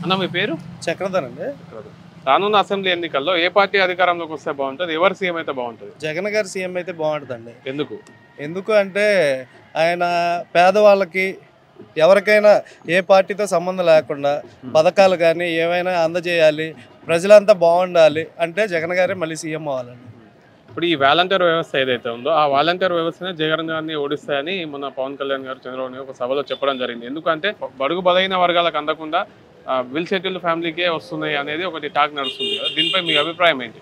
అన్న మీ పేరు? చక్రధర్ అండి. రానున్న అసెంబ్లీ ఎన్నికల్లో ఏ పార్టీ అధికారంలోకి వస్తే బాగుంటుంది, ఎవరు సీఎం అయితే బాగుంటుంది? జగన్ గారు సీఎం అయితే బాగుంటుందండి. ఎందుకు అంటే ఆయన పేదవాళ్ళకి ఎవరికైనా ఏ పార్టీతో సంబంధం లేకుండా పథకాలు కానీ ఏమైనా అందజేయాలి, ప్రజలంతా బాగుండాలి అంటే జగన్ గారే మళ్ళీ సీఎం అవ్వాలండి. ఇప్పుడు ఈ వాలంటీర్ వ్యవస్థ ఏదైతే ఉందో ఆ వాలంటీర్ వ్యవస్థనే జగన్ గారిని ఓడిస్తాయని మొన్న పవన్ కళ్యాణ్ గారు చంద్రబాబు నాయుడు ఒక సభలో చెప్పడం జరిగింది. ఎందుకంటే బడుగు బలైన వర్గాలకు అందకుండా విల్ సెటిల్డ్ ఫ్యామిలీకే వస్తున్నాయి అనేది ఒకటి టాక్ నడుస్తుంది కదా, దీనిపై మీ అభిప్రాయం ఏంటి?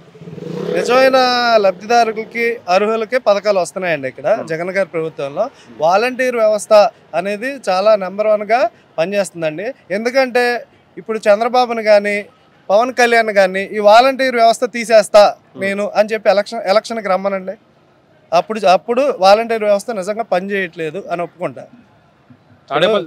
నిజమైన లబ్ధిదారులకి అర్హులకే పథకాలు వస్తున్నాయండి. ఇక్కడ జగన్ గారి ప్రభుత్వంలో వాలంటీర్ వ్యవస్థ అనేది చాలా నెంబర్ 1గా పనిచేస్తుందండి. ఎందుకంటే ఇప్పుడు చంద్రబాబుని కానీ పవన్ కళ్యాణ్ కానీ ఈ వాలంటీర్ వ్యవస్థ తీసేస్తా నేను అని చెప్పి ఎలక్షన్కి రమ్మనండి, అప్పుడు వాలంటీర్ వ్యవస్థ నిజంగా పనిచేయట్లేదు అని ఒప్పుకుంటా.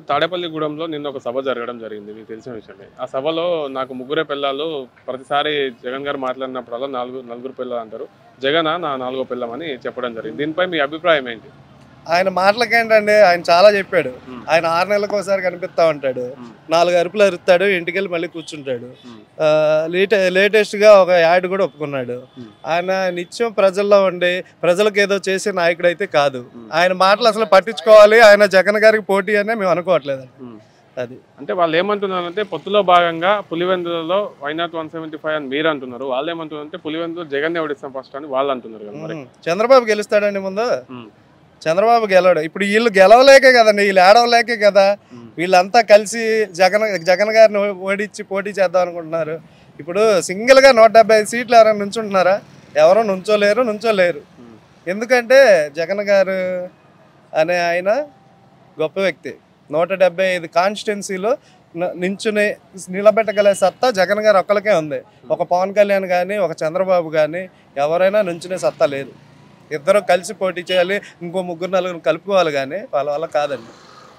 తాడేపల్లిగూడెంలో నిన్న ఒక సభ జరగడం జరిగింది, మీకు తెలిసిన విషయమే. ఆ సభలో నాకు 3 పిల్లలు, ప్రతిసారి జగన్ గారు మాట్లాడినప్పుడల్లా నలుగురు పిల్లలు అంటారు, జగన్ నా 4వ పిల్లం అని చెప్పడం జరిగింది. దీనిపై మీ అభిప్రాయం ఏంటి? ఆయన మాటలకి ఏంటండి, ఆయన చాలా చెప్పాడు. ఆయన 6 నెలలకు ఒకసారి కనిపిస్తా ఉంటాడు, 4 అరుపులు అరుస్తాడు, ఇంటికి వెళ్ళి మళ్ళీ కూర్చుంటాడు. లేటెస్ట్గా ఒక యాడ్ కూడా ఒప్పుకున్నాడు. ఆయన నిత్యం ప్రజల్లో ఉండి ప్రజలకు ఏదో చేసే నాయకుడు అయితే కాదు. ఆయన మాటలు అసలు పట్టించుకోవాలి, ఆయన జగన్ గారికి పోటీ అనే మేము అనుకోవట్లేదు. అది అంటే వాళ్ళు ఏమంటున్నారంటే పొత్తులో భాగంగా పులివెందులలో వైనాట్ 175 అని మీరు అంటున్నారు, వాళ్ళు ఏమంటున్నారంటే పులివెందులో జగన్ ఓడిస్తాం ఫస్ట్ అని వాళ్ళు అంటున్నారు కదా. చంద్రబాబు గెలుస్తాడండి ముందు, చంద్రబాబు గెలవడు. ఇప్పుడు వీళ్ళు గెలవలేకే కదండి, వీళ్ళు ఏడవలేకే కదా వీళ్ళంతా కలిసి జగన్ గారిని ఓడించి పోటీ చేద్దాం అనుకుంటున్నారు. ఇప్పుడు సింగిల్గా 175 సీట్లు ఎవరైనా నుంచుంటున్నారా? ఎవరో నుంచోలేరు. ఎందుకంటే జగన్ గారు అనే ఆయన గొప్ప వ్యక్తి. 175 కాన్స్టిట్యున్సీలో నిలబెట్టగల సత్తా జగన్ గారు ఒక్కరికే ఉంది. ఒక పవన్ కళ్యాణ్ కానీ ఒక చంద్రబాబు కానీ ఎవరైనా నుంచునే సత్తా లేదు. ఇద్దరు కలిసి పోటీ చేయాలి, ఇంకో 3-4 కలుపుకోవాలి, కానీ వాళ్ళ వల్ల కాదండి.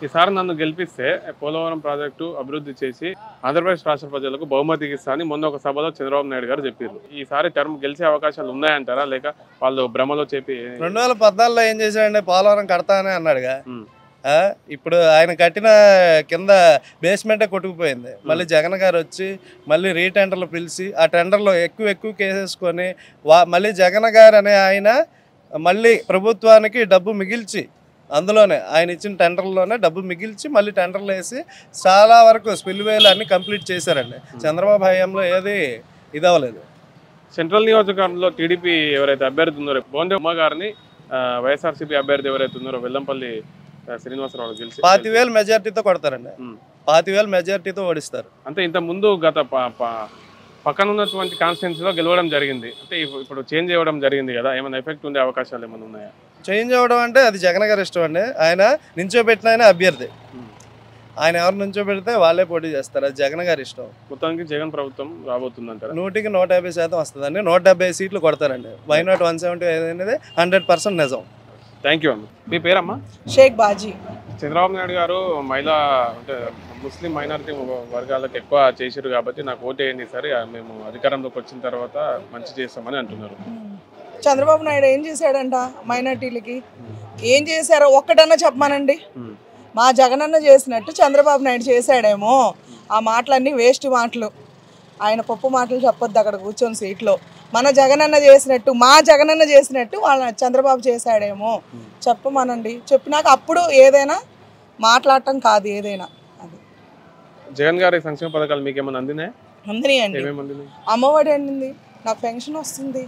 ఈసారి నన్ను గెలిపిస్తే పోలవరం ప్రాజెక్టు అభివృద్ధి చేసి ఆంధ్రప్రదేశ్ రాష్ట్ర ప్రజలకు బహుమతికి ఇస్తా అని మొన్న ఒక సభలో చంద్రబాబు నాయుడు గారు చెప్పారు. ఈసారి టర్మ్ గెలిచే అవకాశాలు ఉన్నాయంటారా, లేక వాళ్ళు భ్రమలో చెప్పి? 2014లో ఏం చేశాడంటే పోలవరం కడతానే అన్నాడుగా. ఇప్పుడు ఆయన కట్టిన కింద బేస్మెంటే కొట్టుకుపోయింది. మళ్ళీ జగన్ గారు వచ్చి మళ్ళీ రీటెండర్లు పిలిచి ఆ టెండర్లో ఎక్కువ కేసేసుకొని మళ్ళీ జగన్ గారు అనే ఆయన మళ్ళీ ప్రభుత్వానికి డబ్బు మిగిల్చి, అందులోనే ఆయన ఇచ్చిన టెండర్లోనే డబ్బు మిగిల్చి మళ్ళీ టెండర్లు వేసి చాలా వరకు స్పిల్వేలు అన్ని కంప్లీట్ చేశారండి. చంద్రబాబు హయాంలో ఏది ఇదవ్వలేదు. సెంట్రల్ నియోజకవర్గంలో టీడీపీ ఎవరైతే అభ్యర్థి ఉన్నారో బోండే ఉమ్మ గారిని వైఎస్ఆర్సీపీ అభ్యర్థి ఎవరైతే ఉన్నారో వెల్లంపల్లి శ్రీనివాసరావు గెలిచి 25,000 మెజార్టీతో కొడతారండి. 25,000 మెజార్టీతో ఓడిస్తారు. అంటే ఇంత ముందు గత పక్కన ఉన్నటువంటి కాన్స్టిట్యున్సీలో గెలవడం జరిగింది, అంటే ఇప్పుడు చేంజ్ అవ్వడం జరిగింది కదా, ఏమైనా ఎఫెక్ట్ ఉండే అవకాశాలు ఏమైనా ఉన్నాయా? చేంజ్ అవ్వడం అంటే అది జగన్ గారి ఇష్టం అండి. ఆయన నించోబెట్టిన ఆయన అభ్యర్థి, ఆయన ఎవరు నించోబెడితే వాళ్ళే పోటీ చేస్తారు, అది జగన్ గారి ఇష్టం. మొత్తానికి జగన్ ప్రభుత్వం రాబోతుందంటారా? 100కి 150% వస్తుందండి. 170 సీట్లు కొడతారండి. వైనాట్ 175 అనేది 100% నిజం. థ్యాంక్ యూ అమ్మ. మీ పేరమ్మా? షేక్ బాజీ. చంద్రబాబు నాయుడు గారు మహిళా అంటే ముస్లిం మైనారిటీ వర్గాలకు ఎక్కువ చేశారు కాబట్టి నాకు ఓటేయండి సరే మేము అధికారంలోకి వచ్చిన తర్వాత మంచి చేస్తామని అంటున్నారు. చంద్రబాబు నాయుడు ఏం చేశాడంట మైనార్టీలకి? ఏం చేశారో ఒక్కటన్నా చెప్పమానండి. మా జగనన్న చేసినట్టు చంద్రబాబు నాయుడు చేశాడేమో. ఆ మాటలన్నీ వేస్ట్ మాటలు, ఆయన పప్పు మాటలు చెప్పొద్దు అక్కడ కూర్చొని సీట్లో. మన జగనన్న చేసినట్టు, మా జగనన్న చేసినట్టు వాళ్ళ చంద్రబాబు చేశాడేమో చెప్పమనండి. చెప్పినాక అప్పుడు ఏదైనా మాట్లాడటం కాదు ఏదైనా. అది జగన్ గారి సంక్షేమ పథకాలు మీకు ఏమైనా అందినాయి? అందినాయండి. అమ్మఒడి అందింది, నాకు పెన్షన్ వస్తుంది,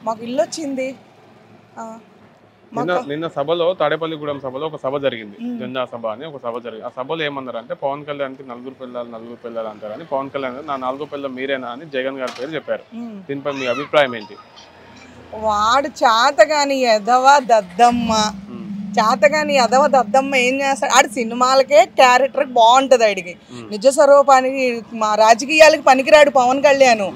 మాకు ఇల్లు వచ్చింది. నిన్న సభలో తాడేపల్లిగూడెం సభలో ఒక సభ జరిగింది, జెండా సభ అని ఒక సభ జరిగింది. ఆ సభలో ఏమన్నారు అంటే పవన్ కళ్యాణ్కి 4 పిల్లలు అంటారని, పవన్ కళ్యాణ్ నా 4వ పిల్లలు మీరేనా అని జగన్ గారి పేరు చెప్పారు. దీనిపై మీ అభిప్రాయం ఏంటి? వాడు చేతగాని ఎదవ దద్దమ్మ, చేతగాని ఎదవ దద్దమ్మ ఏం చేస్తాడు? ఆడి సినిమాలకే క్యారెక్టర్ బాగుంటుంది, ఆడికి నిజ స్వరూపానికి మా రాజకీయాలకి పనికిరాడు పవన్ కళ్యాణ్.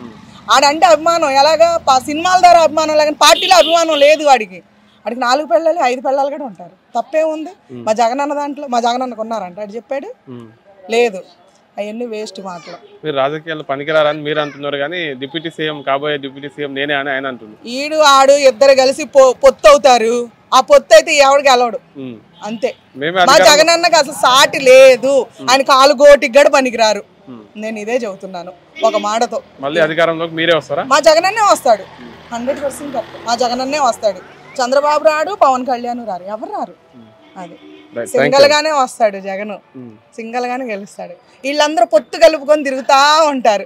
ఆడంటే అభిమానం ఎలాగా సినిమాల ద్వారా అభిమానం, లేకపోతే పార్టీలో అభిమానం లేదు వాడికి. వాడికి 4 పిల్లలు 5 పిల్లలు కూడా ఉంటారు, తప్పే ఉంది. మా జగనన్న దాంట్లో మా జగనన్నకు ఉన్నారంట అది చెప్పాడు లేదు. అవన్నీ వేస్ట్ మాటలు. మీరు రాజకీయాలు పనికిరారని మీరు అంటున్నారు కానీ డిప్యూటీ సీఎం కాబోయే డిప్యూటీ సీఎం నేనే అని ఆయన అంటున్నారు. ఈడు ఆడు ఇద్దరు కలిసి పొత్తు అవుతారు. ఆ పొత్తు అయితే ఎవడికి గెలవడు అంతే. మా జగనన్నకి అసలు సాటి లేదు. ఆయన 4 కోటికి కూడా పనికిరారు. నేను ఇదే చెబుతున్నాను ఒక మాటతో. మళ్ళీ అధికారంలోకి మీరే వస్తారా? మా జగనన్నే వస్తాడు, 100% కరెక్ట్. మా జగనన్నే వస్తాడు. చంద్రబాబు రాడు, పవన్ కళ్యాణ్ రారు, ఎవరు రారు. అది సింగల్ గానే వస్తాడు జగన్, సింగల్ గానే గెలుస్తాడు. వీళ్ళందరూ పొత్తు కలుపుకొని తిరుగుతా ఉంటారు,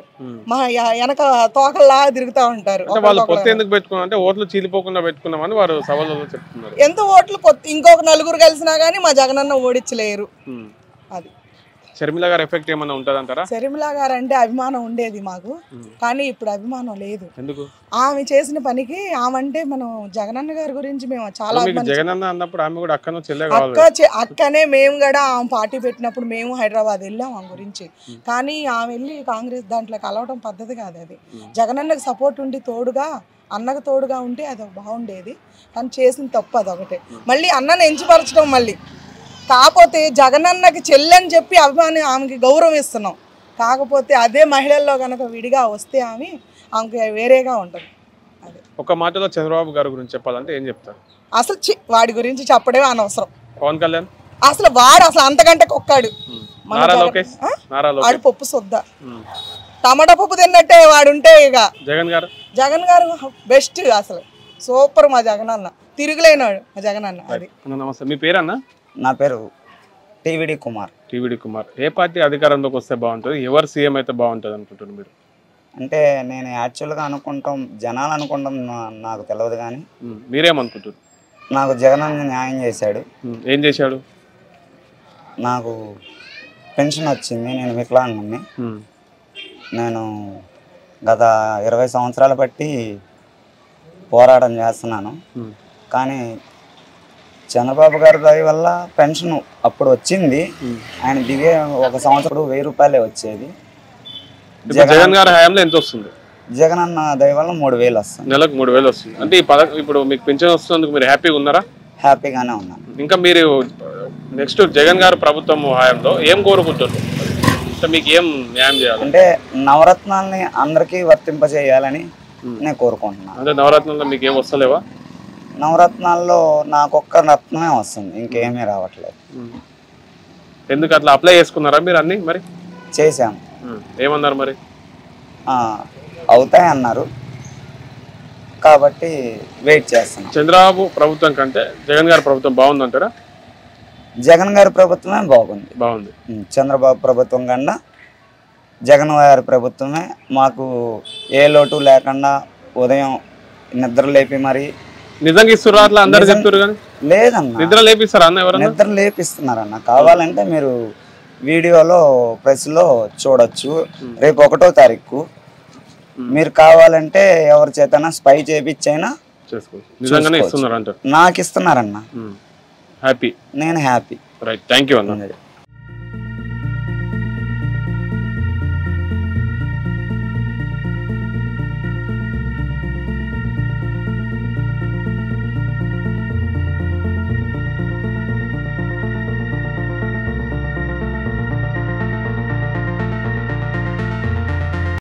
మా వెనక తోకల్లా తిరుగుతా ఉంటారు. వాళ్ళు పొత్తు ఎందుకు పెట్టుకున్నారంటే ఓట్లు చీలిపోకుండా పెట్టుకున్నామని వారు సభలలో చెప్తున్నారు. ఎంత ఓట్లు పొత్తు, ఇంకొక నలుగురు కలిసినా గానీ మా జగనన్న ఓడించలేరు. అది షర్మిల గారు ఎఫెక్ట్ ఏమన్నా ఉంటదంటారా? షర్మిల గారు అంటే అభిమానం ఉండేది మాకు, కానీ ఇప్పుడు అభిమానం లేదు. ఎందుకు? ఆమె చేసిన పనికి, ఆమె అంటే మనం జగనన్న గారి గురించి మేము చాలా జగనన్న అన్నప్పుడు ఆమె కూడా అక్కనే మేము కూడా ఆమె పార్టీ పెట్టినప్పుడు మేము హైదరాబాద్ వెళ్ళాం ఆమె గురించి. కానీ ఆమె వెళ్ళి కాంగ్రెస్ దాంట్లో కలవడం పద్ధతి కాదు. అది జగనన్నకు సపోర్ట్ ఉండి తోడుగా, అన్నకు తోడుగా ఉంటే అది బాగుండేది. కానీ చేసిన తప్పు అదొకటే. మళ్ళీ అన్నను ఎంచిపరచడం, మళ్ళీ కాకపోతే జగనన్నకి చెల్లని చెప్పి అభిమాని ఆమెకి గౌరవం ఇస్తున్నాం. కాకపోతే అదే మహిళల్లో కనుక విడిగా వస్తే ఆమెకి వేరేగా ఉంటుంది. అదే ఒక మాటలో చంద్రబాబు గారి గురించి చెప్పాలంటే ఏం చెప్తారు? అసలు వాడి గురించి చెప్పడమే అనవసరం. పవన్ కళ్యాణ్ అసలు వాడు అసలు అంతకంటే కొక్కాడు. వాడు పప్పు సొద్ద, టమాటా పప్పు తిన్నట్టే వాడుంటే. ఇక జగన్ గారు బెస్ట్, అసలు సూపర్. మా జగనన్న తిరుగులేనాడు మా జగనన్న. అది నమస్తే, మీ పేరన్నా? నా పేరు టీవీడీ కుమార్. టీవీడీ కుమార్. ఏ పార్టీ అధికారంలోకి వస్తే బాగుంటుంది, ఎవరు సీఎం అయితే బాగుంటుంది అనుకుంటున్నారు మీరు? అంటే నేను యాక్చువల్గా అనుకుంటాం, జనాలు అనుకుంటాం, నాకు తెలియదు. కానీ మీరేమనుకుంటారు? నాకు జగన్ న్యాయం చేశాడు. ఏం చేశాడు? నాకు పెన్షన్ వచ్చింది. నేను వికలాంగుని. నేను గత 20 సంవత్సరాలు బట్టి పోరాటం చేస్తున్నాను. కానీ చంద్రబాబు గారి దయ వల్ల పెన్షన్ అప్పుడు వచ్చింది. ఆయన దిగే 1 సంవత్సరం 1000 రూపాయలే వచ్చేది. జగన్ గారి హయాంలో ఎంత వస్తుంది? జగన్ అన్న దయ వల్ల 3000 వస్తుంది. నెలకు 3000 వస్తుంది. అంటే ఇప్పుడు మీకు పెన్షన్ వస్తున్నందుకు మీరు హ్యాపీగా ఉన్నారా? హ్యాపీగానే ఉన్నాను. ఇంకా మీరు నెక్స్ట్ జగన్ గారు ప్రభుత్వం హయాంలో ఏం కోరుకుంటున్నారు? మీకు ఏం న్యాయం చేయాలి? అంటే నవరత్నాలని అందరికీ వర్తింపజేయాలని నేను కోరుకుంటున్నాను. అంటే నవరత్నాల్లో మీకు ఏం వస్తలేవా? నవరత్నాల్లో నాకు ఒక్క రత్నమే వస్తుంది, ఇంకేమీ రావట్లేదు. ఎందుకు అట్లా అప్లై చేసుకున్నారా మీరు అన్ని? మరి చేశాము. ఏమన్నారు మరి? అవుతాయి అన్నారు, కాబట్టి వెయిట్ చేస్తున్నాం. చంద్రబాబు ప్రభుత్వం కంటే జగన్ గారి ప్రభుత్వం బాగుందంటారా? జగన్ గారి ప్రభుత్వమే బాగుంది. చంద్రబాబు ప్రభుత్వం కన్నా జగన్ గారి ప్రభుత్వమే మాకు ఏ లోటు లేకుండా ఉదయం నిద్ర లేపి మరి నిజంగా ఇస్తున్నారు. అట్లా అందరు చెప్తారు కానీ లేదన్న, నిద్ర లేపిస్తారా అన్న? ఎవరు నిద్ర లేపిస్తున్నారన్న? కావాలంటే మీరు వీడియోలో ప్రెస్లో చూడొచ్చు. రేపు 1వ తారీఖు మీరు కావాలంటే ఎవరి చేతనా స్పై చేపించైనా నిజంగానే ఇస్తున్నారు అంటారు. నాకు ఇస్తున్నారన్న. హ్యాపీ, నేను హ్యాపీ. రైట్, థ్యాంక్ యూ అన్న.